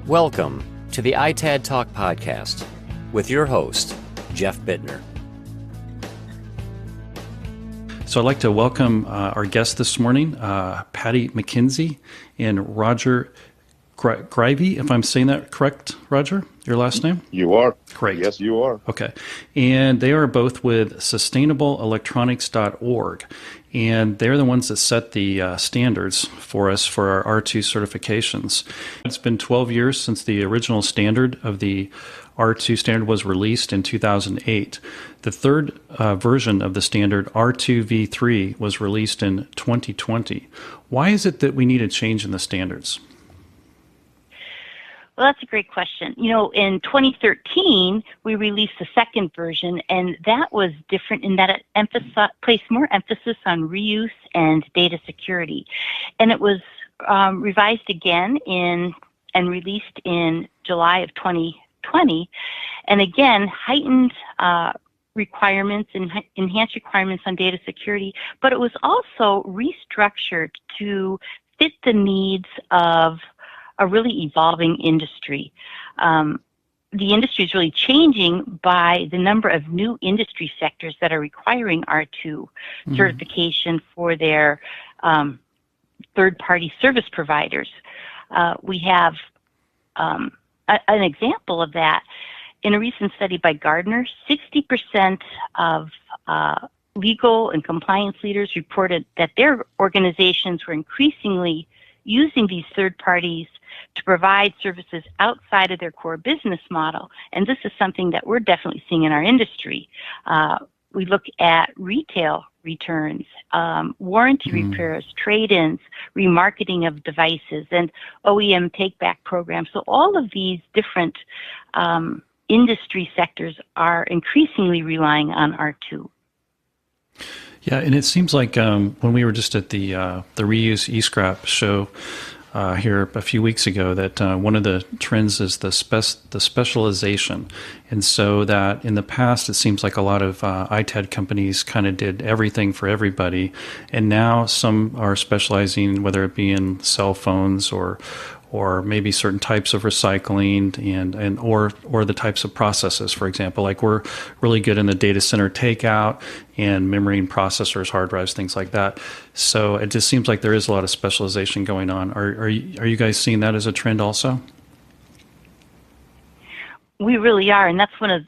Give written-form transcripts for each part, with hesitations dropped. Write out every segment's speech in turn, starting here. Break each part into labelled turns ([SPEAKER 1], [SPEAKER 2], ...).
[SPEAKER 1] Welcome to the ITAD Talk podcast with your host, Jeff Bittner.
[SPEAKER 2] So I'd like to welcome our guest this morning, Patty Mckenzie and Roger Greive, if I'm saying that correct, Roger, your last name?
[SPEAKER 3] You are.
[SPEAKER 2] Great.
[SPEAKER 3] Yes, you are.
[SPEAKER 2] Okay. And they are both with sustainableelectronics.org. And they're the ones that set the standards for us for our R2 certifications. It's been 12 years since the original standard of the R2 standard was released in 2008. The third version of the standard, R2v3, was released in 2020. Why is it that we need a change in the standards?
[SPEAKER 4] Well, that's a great question. You know, in 2013, we released the second version, and that was different in that it placed more emphasis on reuse and data security. And it was revised again and released in July of 2020, and again, heightened requirements and enhanced requirements on data security, but it was also restructured to fit the needs of a really evolving industry. The industry is really changing by the number of new industry sectors that are requiring R2 certification for their third-party service providers. We have an example of that. In a recent study by Gartner, 60% of legal and compliance leaders reported that their organizations were increasingly using these third parties to provide services outside of their core business model. And this is something that we're definitely seeing in our industry. We look at retail returns, warranty repairs, trade-ins, remarketing of devices, and OEM take-back programs. So all of these different industry sectors are increasingly relying on R2.
[SPEAKER 2] Yeah, and it seems like when we were just at the Reuse eScrap show here a few weeks ago, that one of the trends is the specialization. And so that in the past, it seems like a lot of ITAD companies kind of did everything for everybody. And now some are specializing, whether it be in cell phones or maybe certain types of recycling or the types of processes, for example. Like we're really good in the data center takeout and memory and processors, hard drives, things like that. So it just seems like there is a lot of specialization going on. Are you guys seeing that as a trend also?
[SPEAKER 4] We really are, and that's one of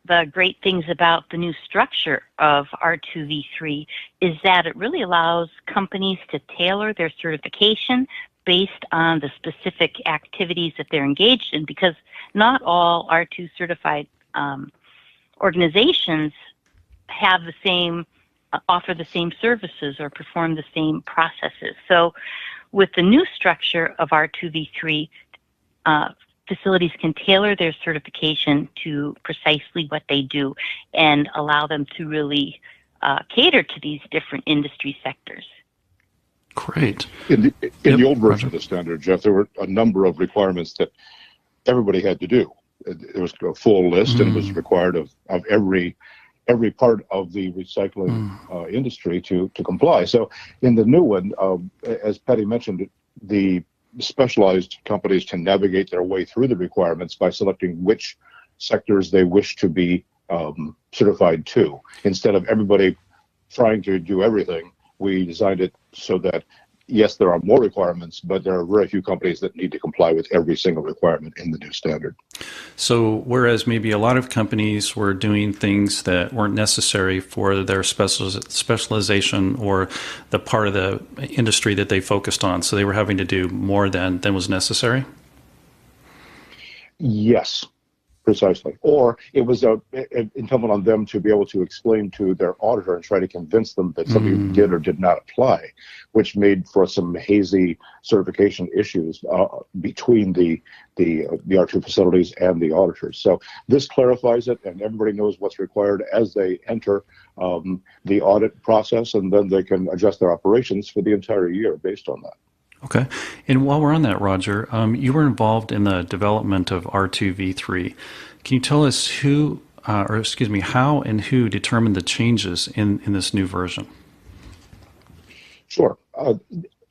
[SPEAKER 4] the great things about the new structure of R2v3 is that it really allows companies to tailor their certification based on the specific activities that they're engaged in, because not all R2 certified organizations have the same, offer the same services or perform the same processes. So with the new structure of R2v3, facilities can tailor their certification to precisely what they do and allow them to really cater to these different industry sectors.
[SPEAKER 2] Great.
[SPEAKER 3] In the old version of the standard, Jeff, there were a number of requirements that everybody had to do. There was a full list, and it was required of every part of the recycling industry to comply. So in the new one, as Patty mentioned, the specialized companies can navigate their way through the requirements by selecting which sectors they wish to be certified to. Instead of everybody trying to do everything, we designed it so that, yes, there are more requirements, but there are very few companies that need to comply with every single requirement in the new standard.
[SPEAKER 2] So whereas maybe a lot of companies were doing things that weren't necessary for their specialization or the part of the industry that they focused on, so they were having to do more than was necessary?
[SPEAKER 3] Yes. Precisely. Or it was incumbent on them to be able to explain to their auditor and try to convince them that something did or did not apply, which made for some hazy certification issues between the R2 facilities and the auditors. So this clarifies it, and everybody knows what's required as they enter the audit process, and then they can adjust their operations for the entire year based on that.
[SPEAKER 2] Okay. And while we're on that, Roger, you were involved in the development of R2v3. Can you tell us how and who determined the changes in this new version?
[SPEAKER 3] Sure.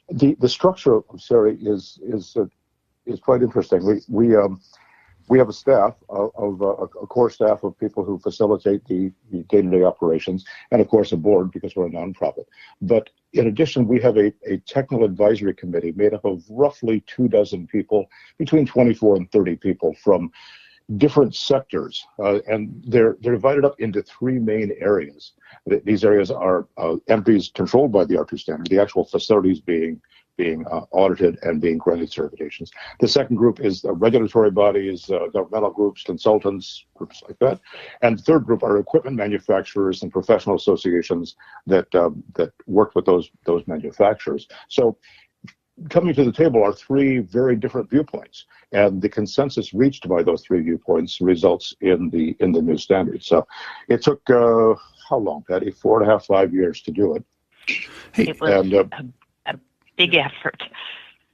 [SPEAKER 3] The structure of SERI is is quite interesting. We have a staff of a core staff of people who facilitate the day-to-day operations, and of course a board because we're a nonprofit. But in addition, we have a technical advisory committee made up of roughly 24 people, between 24 and 30 people from different sectors, and they're divided up into three main areas. These areas are entities controlled by the R2 standard, the actual facilities being audited and being granted certifications. The second group is regulatory bodies, governmental groups, consultants, groups like that. And the third group are equipment manufacturers and professional associations that work with those manufacturers. So coming to the table are three very different viewpoints, and the consensus reached by those three viewpoints results in the new standard. So it took how long, Patty? 4.5, 5 years to do it.
[SPEAKER 4] It was a big effort.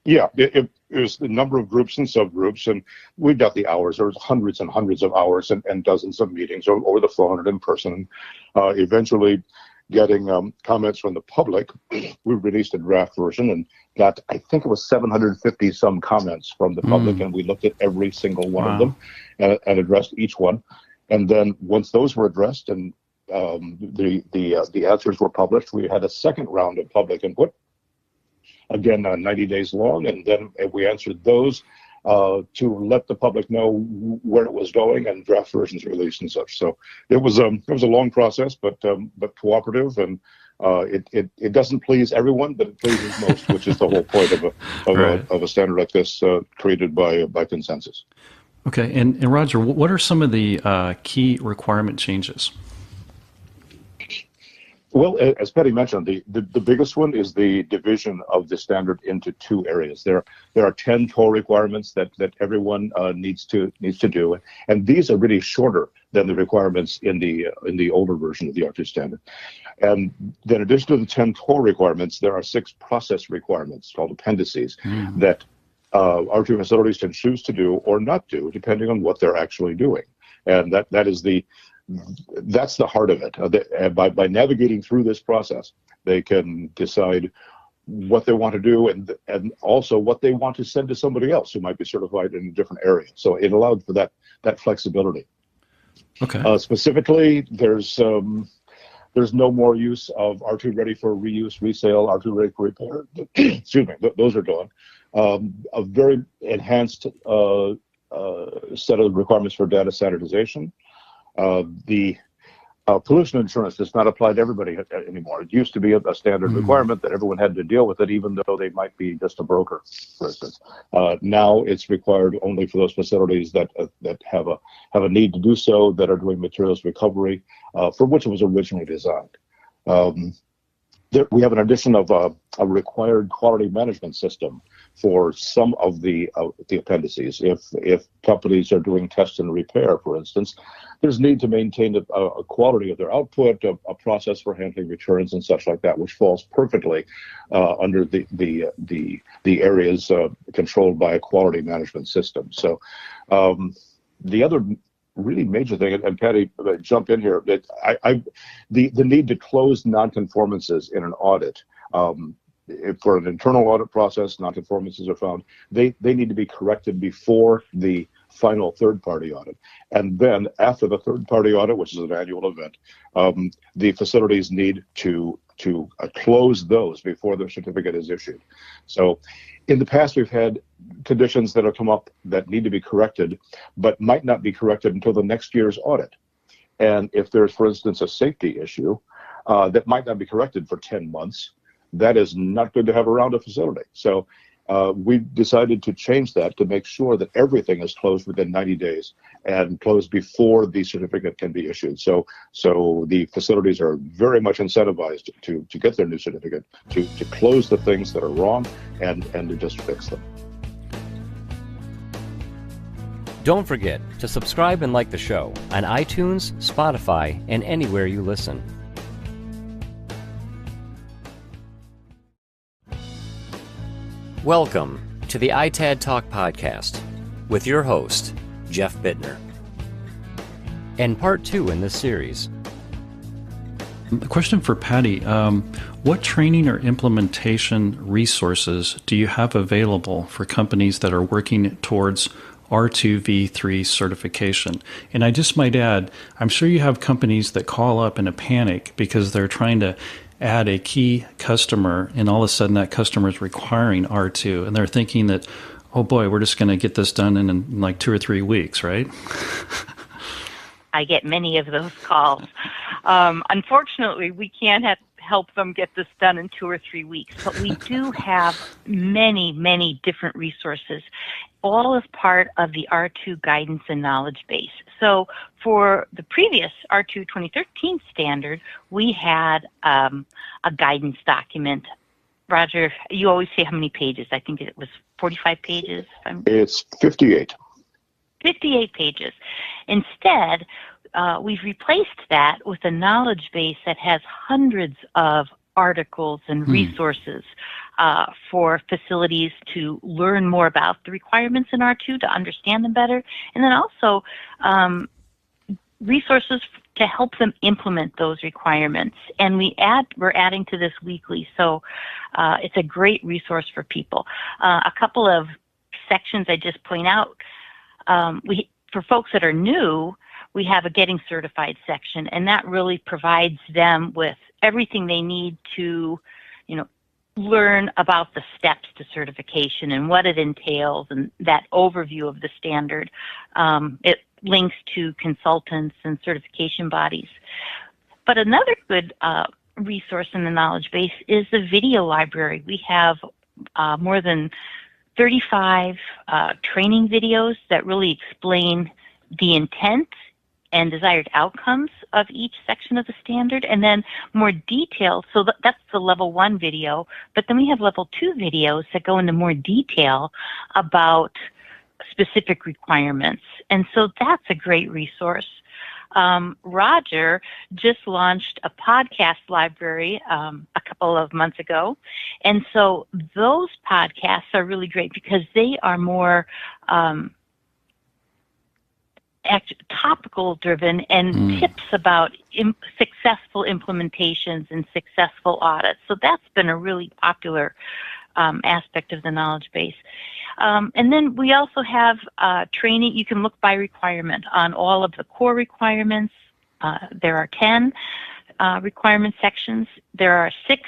[SPEAKER 3] Yeah, it was a number of groups and subgroups, and we got the hours. There was hundreds and hundreds of hours and dozens of meetings over the phone and in person. Eventually, getting comments from the public, we released a draft version and got, I think it was 750 some comments from the public, and we looked at every single one of them and addressed each one. And then once those were addressed and the answers were published, we had a second round of public input, again 90 days long, and then we answered those to let the public know where it was going, and draft versions released and such. So it was a long process, but cooperative, and it doesn't please everyone, but it pleases most, which is the whole point of a standard like this created by consensus.
[SPEAKER 2] Okay, and Roger, what are some of the key requirement changes?
[SPEAKER 3] Well, as Patty mentioned, the biggest one is the division of the standard into two areas. There are 10 toll requirements that everyone needs to do, and these are really shorter than the requirements in the older version of the R2 standard. And then in addition to the 10 toll requirements, there are 6 process requirements called appendices that R2 facilities can choose to do or not do depending on what they're actually doing. And that's the heart of it. By navigating through this process, they can decide what they want to do and also what they want to send to somebody else who might be certified in a different area. So it allowed for that flexibility. Okay. Specifically, there's no more use of R2 ready for reuse, resale, R2 ready for repair. Excuse me, those are gone. A very enhanced set of requirements for data standardization. The pollution insurance does not apply to everybody anymore. It used to be a standard requirement that everyone had to deal with it, even though they might be just a broker, for instance. Now it's required only for those facilities that have a need to do so, that are doing materials recovery, for which it was originally designed. We have an addition of a required quality management system for some of the appendices. If companies are doing test and repair, for instance, there's need to maintain a quality of their output, a process for handling returns and such like that, which falls perfectly under the areas controlled by a quality management system. So the other really major thing, and Patty, jump in here, that the need to close nonconformances in an audit. For an internal audit process, nonconformances are found. They need to be corrected before the final third-party audit. And then after the third-party audit, which is an annual event, the facilities need to close those before their certificate is issued. So in the past, we've had conditions that have come up that need to be corrected, but might not be corrected until the next year's audit. And if there's, for instance, a safety issue that might not be corrected for 10 months, that is not good to have around a facility. So we decided to change that to make sure that everything is closed within 90 days and closed before the certificate can be issued. So the facilities are very much incentivized to get their new certificate, to close the things that are wrong and to just fix them.
[SPEAKER 1] Don't forget to subscribe and like the show on iTunes, Spotify, and anywhere you listen. Welcome to the ITAD Talk podcast with your host, Jeff Bittner. And part 2 in this series.
[SPEAKER 2] The question for Patty, what training or implementation resources do you have available for companies that are working towards R2V3 certification? And I just might add, I'm sure you have companies that call up in a panic because they're trying to add a key customer, and all of a sudden that customer is requiring R2, and they're thinking that, oh boy, we're just going to get this done in like 2 or 3 weeks, right?
[SPEAKER 4] I get many of those calls. Unfortunately, we can't help them get this done in 2 or 3 weeks, but we do have many, many different resources, all as part of the R2 guidance and knowledge base. So for the previous R2 2013 standard, we had a guidance document. Roger, you always say how many pages. I think it was 45 pages.
[SPEAKER 3] It's 58.
[SPEAKER 4] 58 pages. Instead, we've replaced that with a knowledge base that has hundreds of articles and resources for facilities to learn more about the requirements in R2, to understand them better, and then also resources to help them implement those requirements. And we're adding to this weekly, so it's a great resource for people. A couple of sections I just point out. For folks that are new, we have a Getting Certified section, and that really provides them with everything they need to, learn about the steps to certification and what it entails, and that overview of the standard. It links to consultants and certification bodies. But another good resource in the knowledge base is the video library. We have more than 35 training videos that really explain the intent and desired outcomes of each section of the standard, and then more detail. So that's the level 1 video, but then we have level 2 videos that go into more detail about specific requirements. And so that's a great resource. Roger just launched a podcast library a couple of months ago. And so those podcasts are really great because they are more topical driven and tips about successful implementations and successful audits. So that's been a really popular aspect of the knowledge base. And then we also have training. You can look by requirement on all of the core requirements. There are 10 requirement sections. There are 6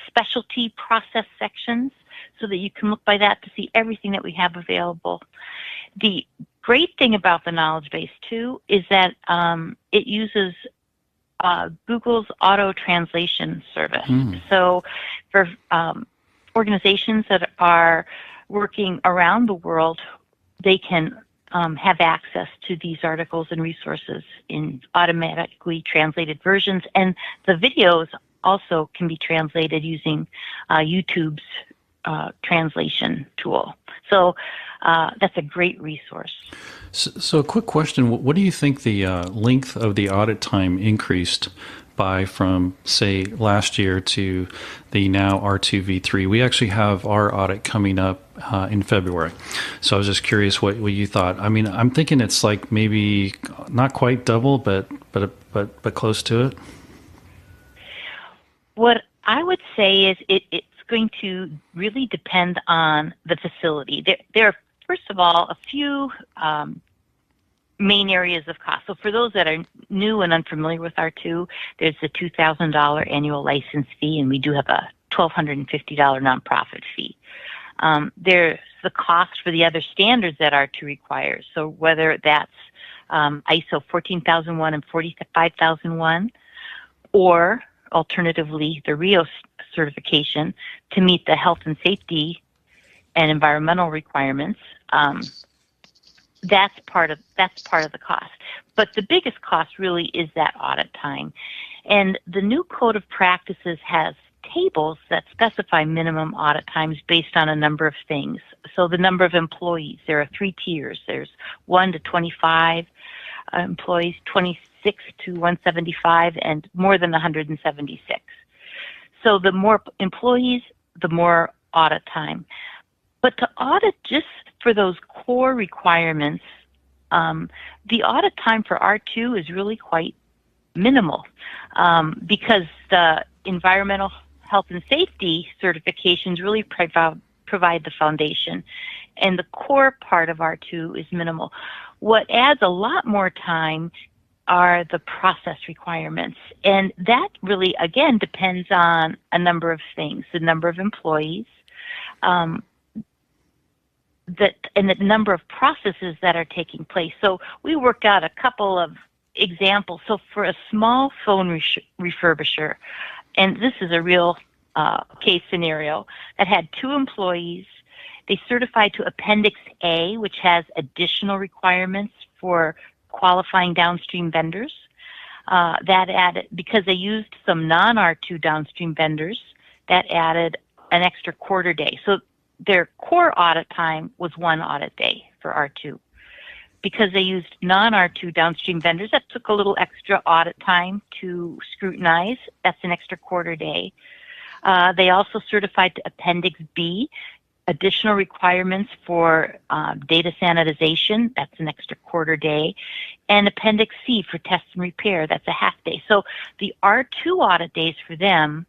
[SPEAKER 4] specialty process sections, so that you can look by that to see everything that we have available. The great thing about the knowledge base, too, is that it uses Google's auto translation service. So for organizations that are working around the world, they can have access to these articles and resources in automatically translated versions, and the videos also can be translated using YouTube's translation tool. So that's a great resource.
[SPEAKER 2] So a quick question, what do you think the length of the audit time increased by from, say, last year to the now R2V3? We actually have our audit coming up in February. So I was just curious what you thought. I mean, I'm thinking it's like maybe not quite double, but close to it.
[SPEAKER 4] What I would say is it's going to really depend on the facility. There are, first of all, a few main areas of cost. So for those that are new and unfamiliar with R2, there's the $2,000 annual license fee, and we do have a $1,250 nonprofit fee. There's the cost for the other standards that R2 requires. So whether that's ISO 14001 and 45001, or alternatively the RIO certification to meet the health and safety and environmental requirements. That's part of the cost. But the biggest cost really is that audit time. And the new Code of Practices has tables that specify minimum audit times based on a number of things. So the number of employees, there are 3 tiers. There's 1 to 25 employees, 26 to 175, and more than 176. So the more employees, the more audit time. But to audit just for those core requirements, the audit time for R2 is really quite minimal because the environmental health and safety certifications really provide the foundation, and the core part of R2 is minimal. What adds a lot more time are the process requirements, and that really, again, depends on a number of things: the number of employees, and the number of processes that are taking place. So we worked out a couple of examples. So for a small phone refurbisher, and this is a real case scenario, that had 2 employees, they certified to Appendix A, which has additional requirements for qualifying downstream vendors. That added, because they used some non-R2 downstream vendors, that added an extra quarter day. So their core audit time was 1 audit day for R2. Because they used non-R2 downstream vendors, that took a little extra audit time to scrutinize. That's an extra quarter day. They also certified to Appendix B, additional requirements for data sanitization. That's an extra quarter day. And Appendix C for test and repair. That's a half day. So the R2 audit days for them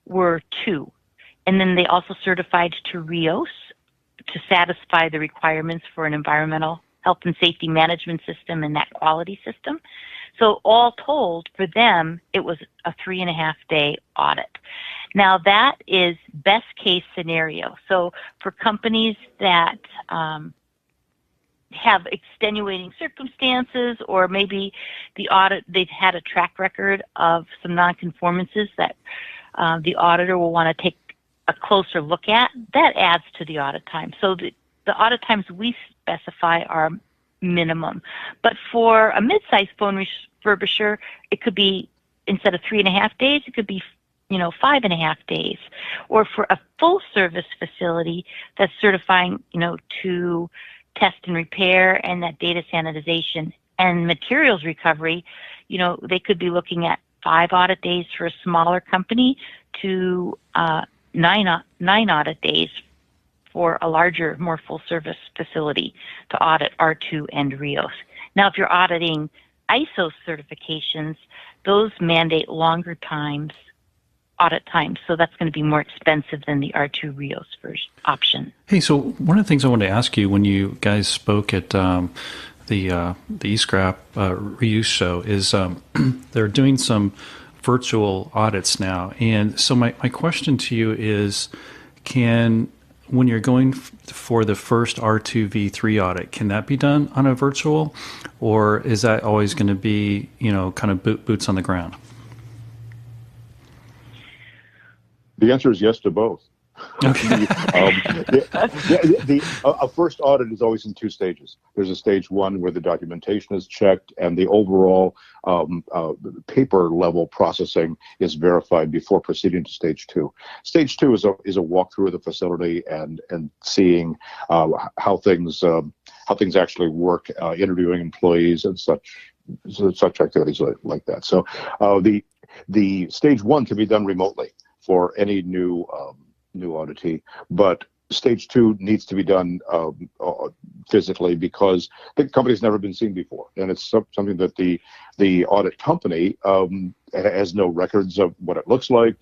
[SPEAKER 4] were 2. And then they also certified to RIOS to satisfy the requirements for an environmental health and safety management system and that quality system. So all told, for them, it was a 3.5 day audit. Now that is best case scenario. So for companies that have extenuating circumstances, or maybe the audit, they've had a track record of some nonconformances that the auditor will want to take a closer look at, that adds to the audit time. So the audit times we specify are minimum. But for a mid-sized phone refurbisher, it could be, instead of 3.5 days, it could be 5.5 days. Or for a full service facility that's certifying, to test and repair and that data sanitization and materials recovery, they could be looking at 5 audit days for a smaller company to 9 audit days for a larger, more full-service facility to audit R2 and RIOS. Now, if you're auditing ISO certifications, those mandate longer audit times, so that's going to be more expensive than the R2 RIOS first option.
[SPEAKER 2] Hey, so one of the things I wanted to ask you when you guys spoke at the eScrap reuse show is they're doing some virtual audits now. And so my question to you is, when you're going for the first R2 V3 audit, can that be done on a virtual, or is that always going to be, kind of boots on the ground?
[SPEAKER 3] The answer is yes to both.
[SPEAKER 2] Okay.
[SPEAKER 3] A first audit is always in 2 stages. There's a stage 1 where the documentation is checked and the overall paper level processing is verified before proceeding to stage 2. Stage 2 is a walkthrough of the facility and seeing how things actually work, interviewing employees and such activities like that. So the stage 1 can be done remotely for any new auditee, but stage 2 needs to be done physically because the company's never been seen before, and it's something that the audit company has no records of what it looks like,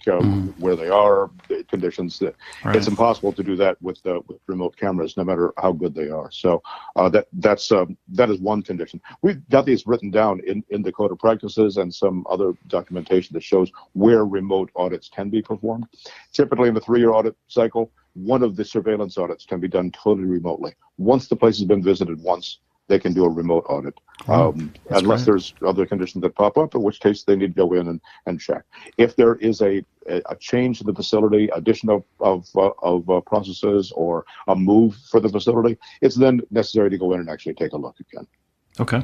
[SPEAKER 3] where they are, the conditions. Right. It's impossible to do that with remote cameras, no matter how good they are. So that is one condition. We've got these written down in the code of practices and some other documentation that shows where remote audits can be performed. Typically in the 3-year audit cycle, one of the surveillance audits can be done totally remotely. Once the place has been visited once, they can do a remote audit, unless there's other conditions that pop up, in which case they need to go in and check. If there is a change in the facility, addition of processes, or a move for the facility, it's then necessary to go in and actually take a look again.
[SPEAKER 2] Okay.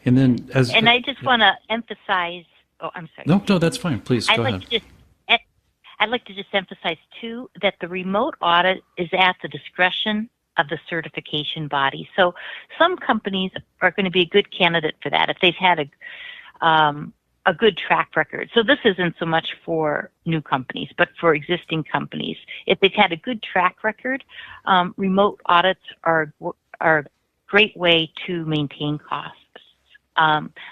[SPEAKER 2] And then
[SPEAKER 4] I just want to emphasize, I'm sorry.
[SPEAKER 2] No, that's fine. Please go ahead.
[SPEAKER 4] I'd like to just emphasize, too, that the remote audit is at the discretion of the certification body. So some companies are going to be a good candidate for that if they've had a good track record. So this isn't so much for new companies, but for existing companies. If they've had a good track record, remote audits are a great way to maintain costs.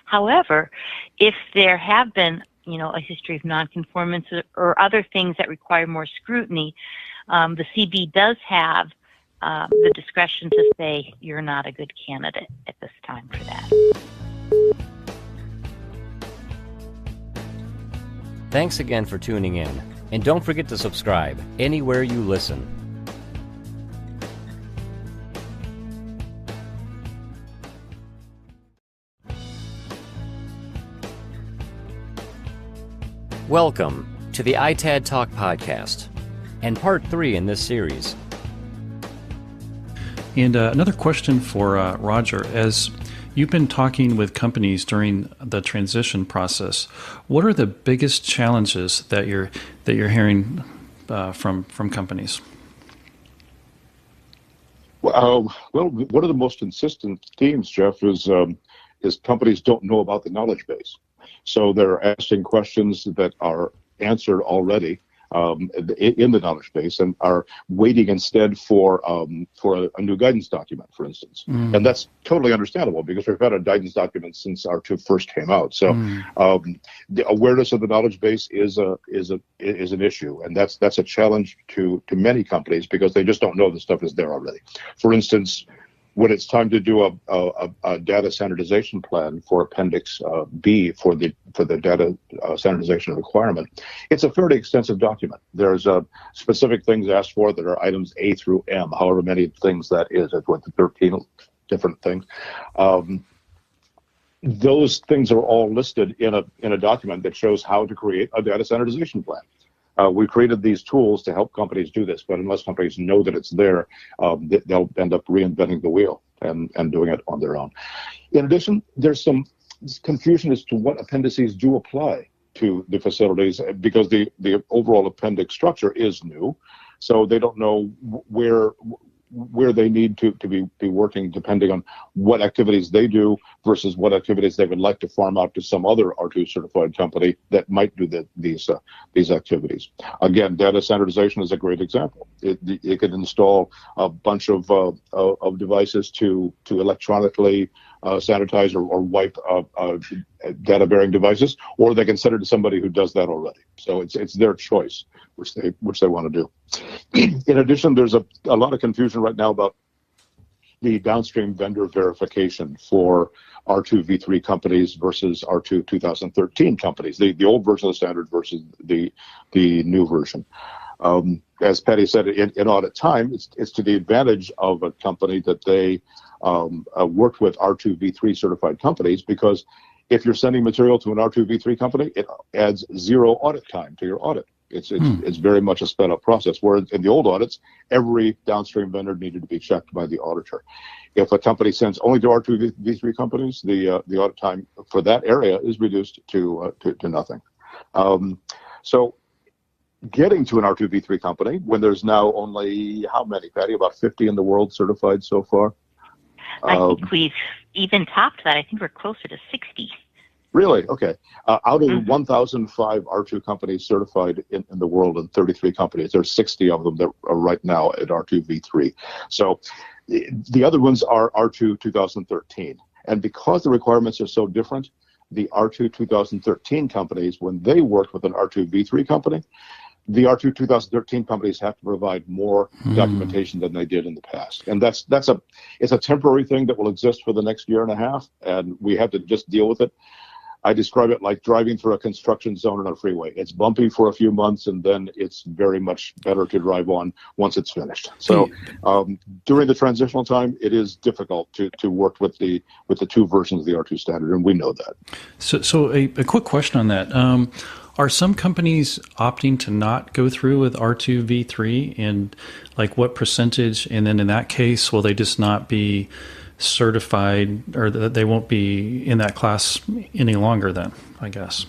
[SPEAKER 4] However, if there have been, a history of nonconformance or other things that require more scrutiny, the CB does have the discretion to say you're not a good candidate at this time for that.
[SPEAKER 1] Thanks again for tuning in, and don't forget to subscribe anywhere you listen. Welcome to the ITAD Talk podcast, and part 3 in this series.
[SPEAKER 2] And another question for Roger. As you've been talking with companies during the transition process, what are the biggest challenges that you're hearing from companies?
[SPEAKER 3] Well, one of the most consistent themes, Jeff, is companies don't know about the knowledge base. So they're asking questions that are answered already in the knowledge base and are waiting instead for a new guidance document, for instance. And that's totally understandable because we've had a guidance document since R2 first came out. So the awareness of the knowledge base is an issue, and that's a challenge to many companies because they just don't know the stuff is there already. For instance, when it's time to do a data standardization plan for Appendix B for the data standardization requirement, it's a fairly extensive document. There's specific things asked for that are items A through M, however many things that is. It's what, 13 different things. Those things are all listed in a document that shows how to create a data standardization plan. We created these tools to help companies do this, but unless companies know that it's there, they'll end up reinventing the wheel and doing it on their own. In addition, there's some confusion as to what appendices do apply to the facilities because the overall appendix structure is new, so they don't know where they need to be working depending on what activities they do versus what activities they would like to farm out to some other R2 certified company that might do these activities. Again, data standardization is a great example. It could install a bunch of devices to electronically sanitize or wipe data-bearing devices, or they can send it to somebody who does that already. So it's their choice, which they want to do. In addition, there's a lot of confusion right now about the downstream vendor verification for R2 V3 companies versus R2 2013 companies, the old version of the standard versus the new version. As Patty said, in audit time, it's to the advantage of a company that they worked with R2 V3 certified companies, because if you're sending material to an R2 V3 company, it adds 0 audit time to your audit. It's very much a sped up process, whereas in the old audits, every downstream vendor needed to be checked by the auditor. If a company sends only to R2 V3 companies, the audit time for that area is reduced to nothing. So getting to an R2 V3 company when there's now only, how many, Patty? About 50 in the world certified so far?
[SPEAKER 4] I think we've even topped that. I think we're closer to 60.
[SPEAKER 3] Really? Okay. Out of 1,005 R2 companies certified in the world and 33 companies, there's 60 of them that are right now at R2 V3. So the other ones are R2 2013. And because the requirements are so different, the R2 2013 companies, when they worked with an R2 V3 company, the R2 2013 companies have to provide more documentation than they did in the past. And it's a temporary thing that will exist for the next year and a half, and we have to just deal with it. I describe it like driving through a construction zone on a freeway. It's bumpy for a few months, and then it's very much better to drive on once it's finished. So during the transitional time, it is difficult to work with the two versions of the R2 standard, and we know that.
[SPEAKER 2] So a quick question on that. Are some companies opting to not go through with R2 V3, and like what percentage? And then in that case, will they just not be certified, or that they won't be in that class any longer then, I guess?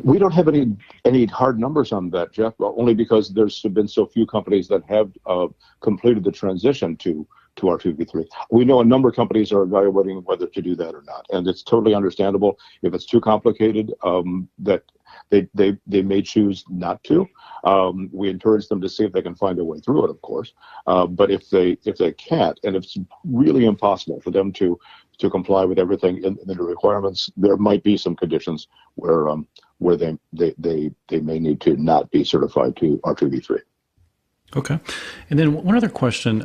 [SPEAKER 3] We don't have any hard numbers on that, Jeff, only because there's been so few companies that have completed the transition to R2 V3. We know a number of companies are evaluating whether to do that or not, and it's totally understandable. If it's too complicated, that they may choose not to. We encourage them to see if they can find a way through it, of course. But if they can't, and if it's really impossible for them to to comply with everything in the requirements. There might be some conditions where they may need to not be certified to R2v3.
[SPEAKER 2] Okay. And then one other question.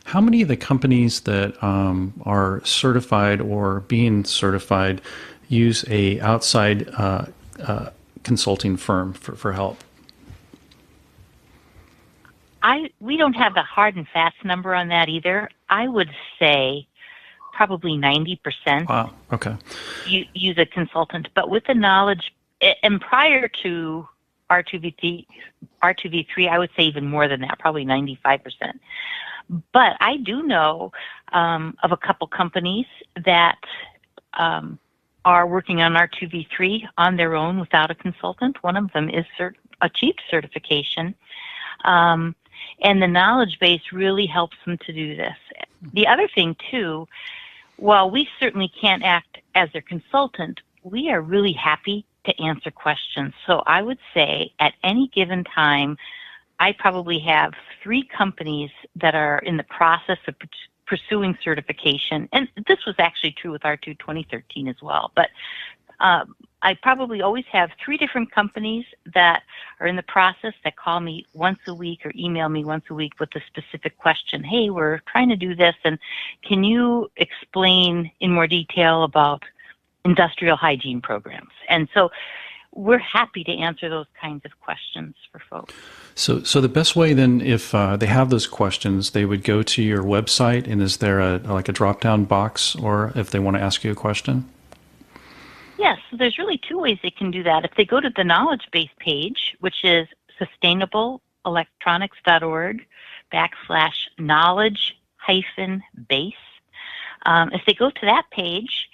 [SPEAKER 2] How many of the companies that are certified or being certified use a outside consulting firm for help?
[SPEAKER 4] We don't have a hard and fast number on that either. I would say probably 90%.
[SPEAKER 2] Wow. Okay.
[SPEAKER 4] Use a consultant, but with the knowledge, and prior to R2v3, I would say even more than that, probably 95%. But I do know of a couple companies that are working on R2v3 on their own without a consultant. One of them is achieved certification. And the knowledge base really helps them to do this. The other thing, too, while we certainly can't act as their consultant, we are really happy to answer questions. So I would say at any given time, I probably have 3 companies that are in the process of pursuing certification. And this was actually true with R2 2013 as well. But I probably always have 3 different companies that are in the process that call me once a week or email me once a week with a specific question. Hey, we're trying to do this, and can you explain in more detail about industrial hygiene programs? And so we're happy to answer those kinds of questions for folks.
[SPEAKER 2] So the best way then, if they have those questions, they would go to your website, and is there a drop-down box, or if they want to ask you a question?
[SPEAKER 4] Yes, so there's really 2 ways they can do that. If they go to the knowledge base page, which is sustainableelectronics.org/knowledge-base, if they go to that page,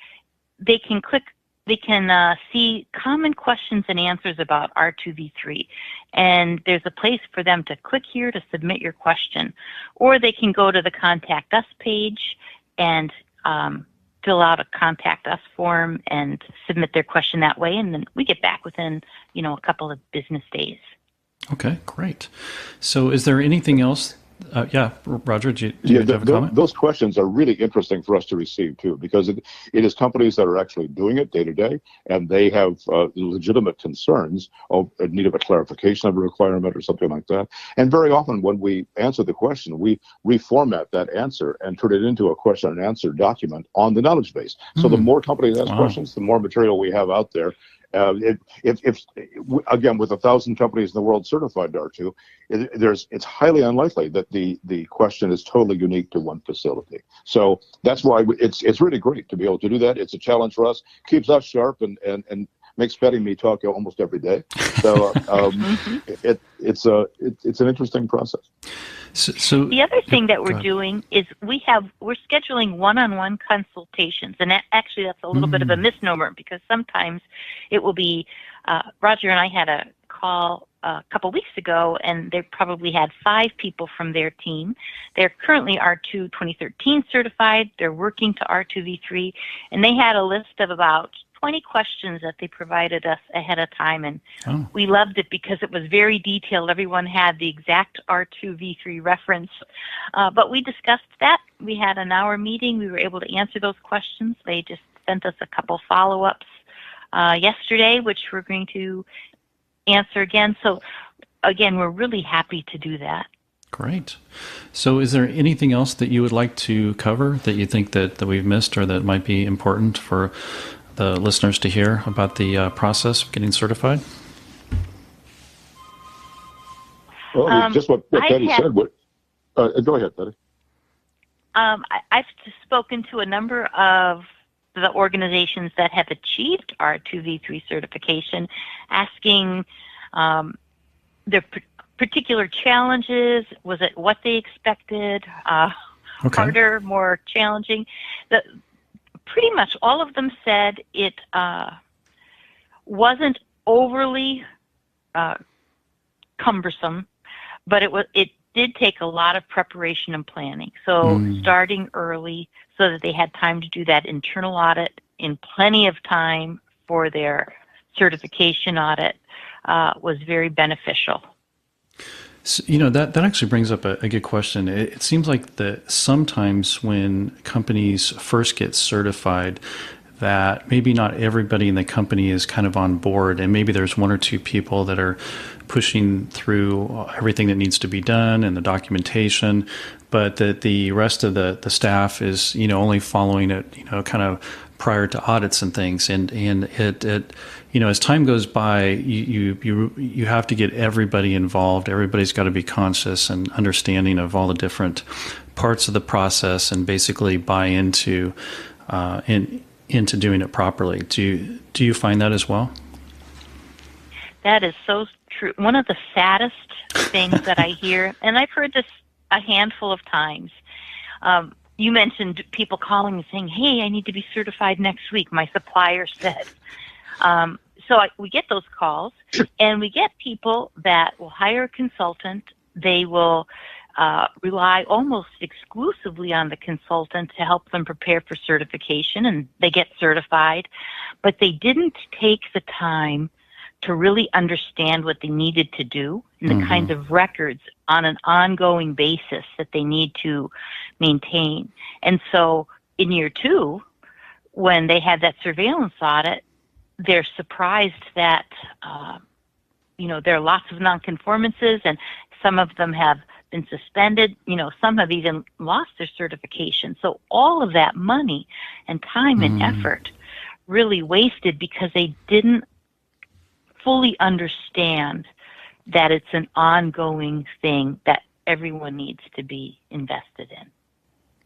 [SPEAKER 4] they can see common questions and answers about R2v3. And there's a place for them to click here to submit your question. Or they can go to the Contact Us page and fill out a Contact Us form and submit their question that way. And then we get back within, a couple of business days.
[SPEAKER 2] Okay, great. So is there anything else? Yeah, Roger, do you have a comment?
[SPEAKER 3] Those questions are really interesting for us to receive, too, because it is companies that are actually doing it day to day, and they have legitimate concerns of a need of a clarification of a requirement or something like that. And very often when we answer the question, we reformat that answer and turn it into a question and answer document on the knowledge base. So the more companies ask questions, the more material we have out there. Again, with 1,000 companies in the world certified to R2, it's highly unlikely that the question is totally unique to one facility. So that's why it's really great to be able to do that. It's a challenge for us, keeps us sharp, and makes Betty and me talk almost every day. So it's an interesting process.
[SPEAKER 2] So
[SPEAKER 4] the other thing that we're doing is we're scheduling one-on-one consultations, and actually that's a little bit of a misnomer, because sometimes it will be Roger and I had a call a couple weeks ago, and they probably had 5 people from their team. They're currently R2 2013 certified. They're working to R2v3, and they had a list of about 20 questions that they provided us ahead of time, and we loved it because it was very detailed. Everyone had the exact R2v3 reference, but we discussed that. We had an hour meeting. We were able to answer those questions. They just sent us a couple follow-ups yesterday, which we're going to answer again. So again, we're really happy to do that.
[SPEAKER 2] Great. So is there anything else that you would like to cover that you think that we've missed or that might be important for the listeners to hear about the process of getting certified?
[SPEAKER 3] Well, just what Betty said. Go ahead, Betty.
[SPEAKER 4] I've spoken to a number of the organizations that have achieved R2v3 certification, asking their particular challenges. Was it what they expected? Harder, more challenging? Pretty much all of them said it wasn't overly cumbersome, but it did take a lot of preparation and planning. So starting early so that they had time to do that internal audit in plenty of time for their certification audit was very beneficial.
[SPEAKER 2] So, that actually brings up a good question. It seems like that sometimes when companies first get certified, that maybe not everybody in the company is kind of on board, and maybe there's one or two people that are pushing through everything that needs to be done and the documentation, but that the rest of the staff is only following it kind of prior to audits and things, and it as time goes by, you have to get everybody involved. Everybody's got to be conscious and understanding of all the different parts of the process and basically buy into doing it properly. Do you find that as well?
[SPEAKER 4] That is so true. One of the saddest things that I hear, and I've heard this a handful of times. You mentioned people calling and saying, "Hey, I need to be certified next week. My supplier said." We get those calls, and we get people that will hire a consultant. They will rely almost exclusively on the consultant to help them prepare for certification, and they get certified, but they didn't take the time to really understand what they needed to do and the kinds of records on an ongoing basis that they need to maintain. And so in year 2, when they had that surveillance audit, they're surprised that, there are lots of nonconformances, and some of them have been suspended. Some have even lost their certification. So all of that money and time and effort really wasted because they didn't fully understand that it's an ongoing thing that everyone needs to be invested in.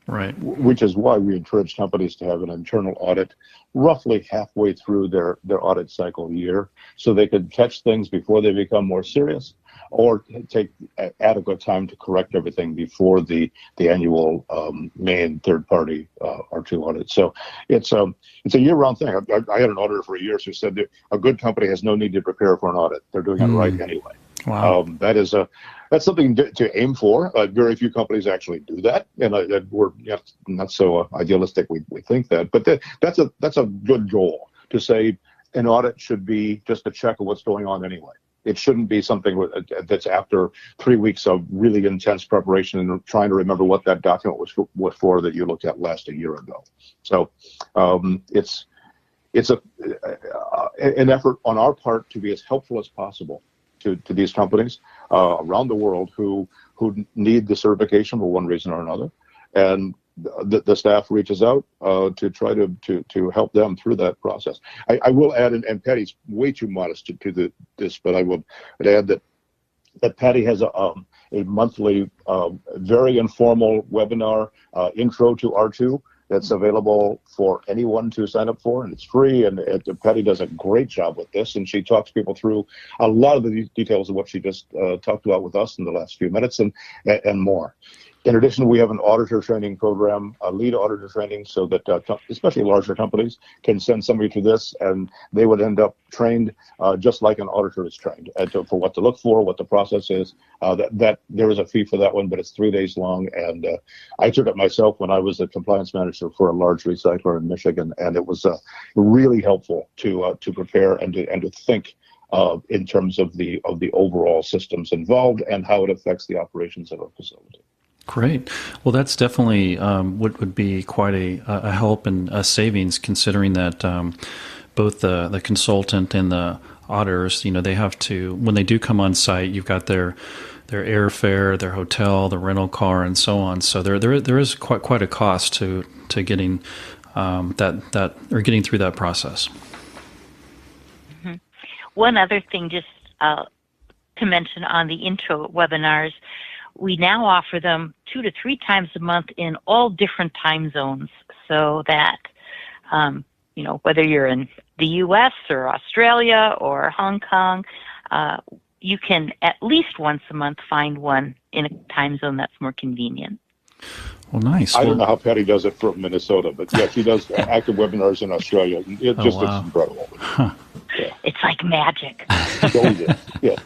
[SPEAKER 2] Right.
[SPEAKER 3] Which is why we encourage companies to have an internal audit roughly halfway through their audit cycle year, so they can catch things before they become more serious, or take adequate time to correct everything before the annual main third-party R2 audit. So it's a year-round thing. I had an auditor for years who said that a good company has no need to prepare for an audit. They're doing it right anyway.
[SPEAKER 2] Wow.
[SPEAKER 3] That's something to aim for. Very few companies actually do that, and we're not so idealistic. We think that, but that's a good goal, to say an audit should be just a check of what's going on anyway. It shouldn't be something that's after 3 weeks of really intense preparation and trying to remember what that document was for that you looked at last a year ago. So it's an effort on our part to be as helpful as possible to these companies around the world who need the certification for one reason or another, and the staff reaches out to try to help them through that process. I will add, and Patty's way too modest to this, but I would add that Patty has a monthly, very informal webinar, Intro to R2, that's available for anyone to sign up for, and it's free. And Patty does a great job with this, and she talks people through a lot of the details of what she just talked about with us in the last few minutes, and more. In addition, we have an auditor training program, a lead auditor training, so that especially larger companies can send somebody to this, and they would end up trained just like an auditor is trained for what to look for, what the process is. That there is a fee for that one, but it's 3 days long. And I took it myself when I was a compliance manager for a large recycler in Michigan, and it was really helpful to prepare and to think in terms of the overall systems involved and how it affects the operations of a facility.
[SPEAKER 2] Great. Well, that's definitely would be quite a help and a savings, considering that both the consultant and the auditors, they have to, when they do come on site, you've got their airfare, their hotel, the rental car, and so on. So there is quite a cost to getting that or getting through that process.
[SPEAKER 4] Mm-hmm. One other thing, just to mention on the intro webinars, we now offer them 2 to 3 times a month in all different time zones, so that, whether you're in the U.S. or Australia or Hong Kong, you can at least once a month find one in a time zone that's more convenient.
[SPEAKER 2] Well, nice.
[SPEAKER 3] I don't know how Patty does it from Minnesota, but yeah, she does active webinars in Australia. It's incredible.
[SPEAKER 2] Huh.
[SPEAKER 3] Yeah.
[SPEAKER 4] It's like magic.
[SPEAKER 3] Yeah.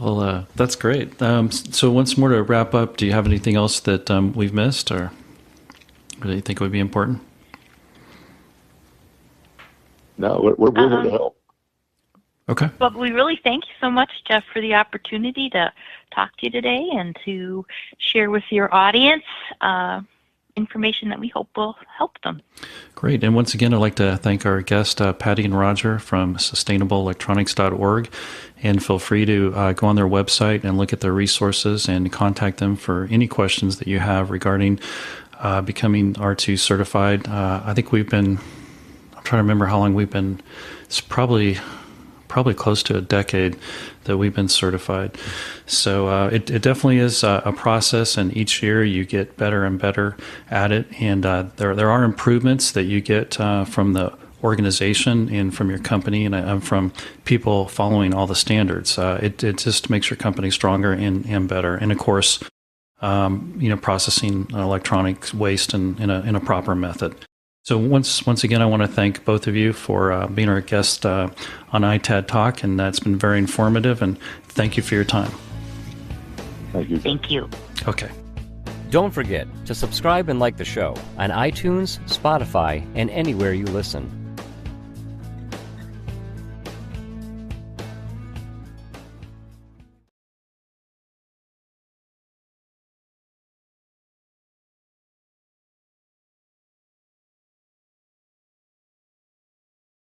[SPEAKER 2] Well, that's great. So once more to wrap up, do you have anything else that we've missed, or do you think would be important?
[SPEAKER 3] No, we're here to help.
[SPEAKER 2] Okay.
[SPEAKER 4] But we really thank you so much, Jeff, for the opportunity to talk to you today and to share with your audience information that we hope will help them.
[SPEAKER 2] Great. And once again, I'd like to thank our guests, Patty and Roger from sustainableelectronics.org. And feel free to go on their website and look at their resources and contact them for any questions that you have regarding becoming R2 certified. I think I'm trying to remember how long we've been. It's probably close to a decade that we've been certified. So it definitely is a process, and each year you get better and better at it. And there are improvements that you get from the organization and from your company and from people following all the standards. It just makes your company stronger and better. And of course, processing electronic waste in a proper method. So once again, I want to thank both of you for being our guest on ITAD Talk, and that's been very informative, and thank you for your time.
[SPEAKER 3] Thank you.
[SPEAKER 4] Thank you.
[SPEAKER 2] Okay.
[SPEAKER 1] Don't forget to subscribe and like the show on iTunes, Spotify, and anywhere you listen.